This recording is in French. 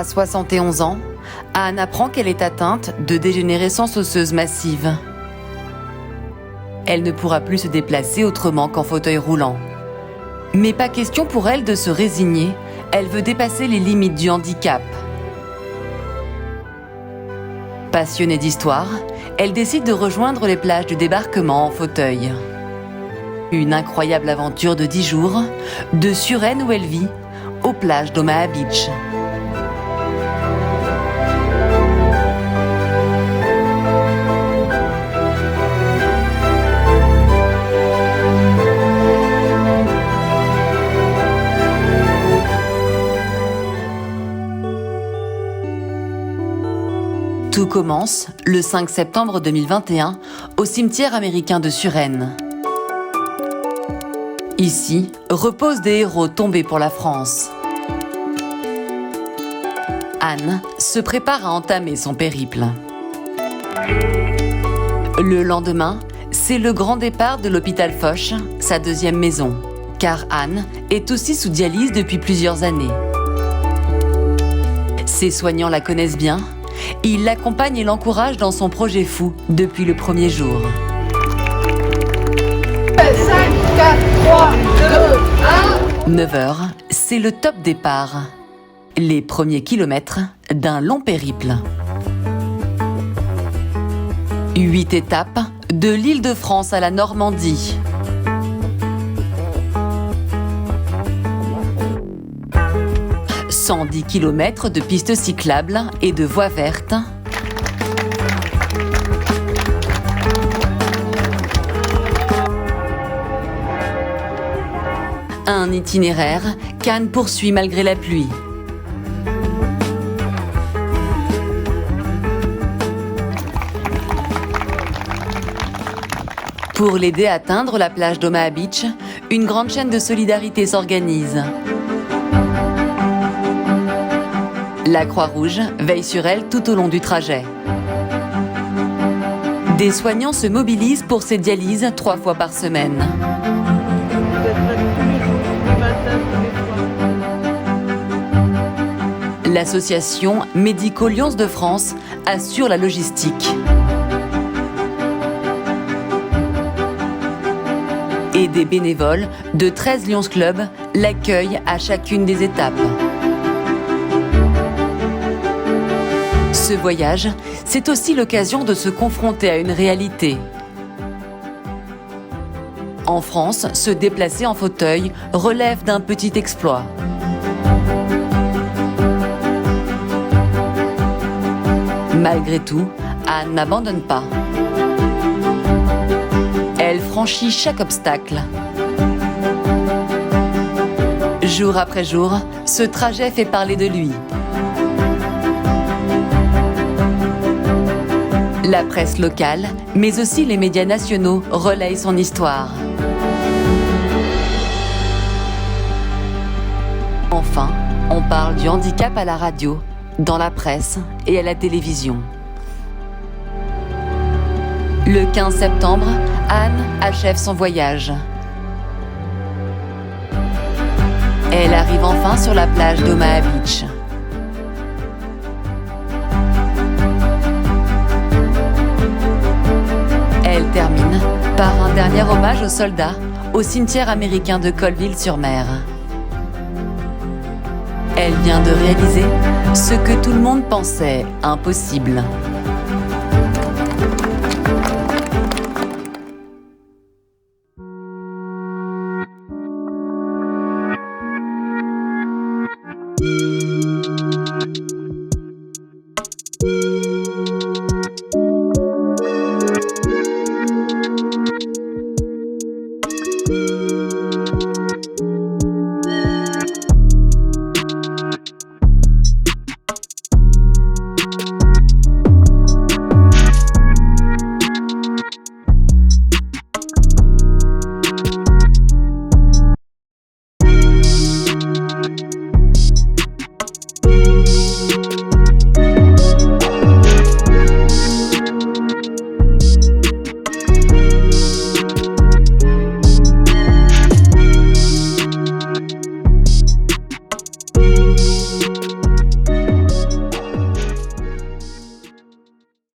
À 71 ans, Anne apprend qu'elle est atteinte de dégénérescence osseuse massive. Elle ne pourra plus se déplacer autrement qu'en fauteuil roulant. Mais pas question pour elle de se résigner, elle veut dépasser les limites du handicap. Passionnée d'histoire, elle décide de rejoindre les plages du débarquement en fauteuil. Une incroyable aventure de 10 jours, de Suresnes où elle vit, aux plages d'Omaha Beach. Tout commence le 5 septembre 2021 au cimetière américain de Suresnes. Ici reposent des héros tombés pour la France. Anne se prépare à entamer son périple. Le lendemain, c'est le grand départ de l'hôpital Foch, sa deuxième maison, car Anne est aussi sous dialyse depuis plusieurs années. Ses soignants la connaissent bien. Ils l'accompagnent et l'encouragent dans son projet fou depuis le premier jour. 5, 4, 3, 2, 1. 9h, c'est le top départ. Les premiers kilomètres d'un long périple. 8 étapes de l'Île-de-France à la Normandie. « 110 km de pistes cyclables et de voies vertes. Un itinéraire qu'Anne poursuit malgré la pluie. Pour l'aider à atteindre la plage d'Omaha Beach, une grande chaîne de solidarité s'organise. La Croix-Rouge veille sur elle tout au long du trajet. Des soignants se mobilisent pour ces dialyses 3 fois par semaine. L'association Médico-Lions de France assure la logistique. Et des bénévoles de 13 Lions Club l'accueillent à chacune des étapes. Ce voyage, c'est aussi l'occasion de se confronter à une réalité. En France, se déplacer en fauteuil relève d'un petit exploit. Malgré tout, Anne n'abandonne pas. Elle franchit chaque obstacle. Jour après jour, ce trajet fait parler de lui. La presse locale, mais aussi les médias nationaux relayent son histoire. Enfin, on parle du handicap à la radio, dans la presse et à la télévision. Le 15 septembre, Anne achève son voyage. Elle arrive enfin sur la plage d'Omaha Beach. Elle termine par un dernier hommage aux soldats au cimetière américain de Colville-sur-Mer. Elle vient de réaliser ce que tout le monde pensait impossible.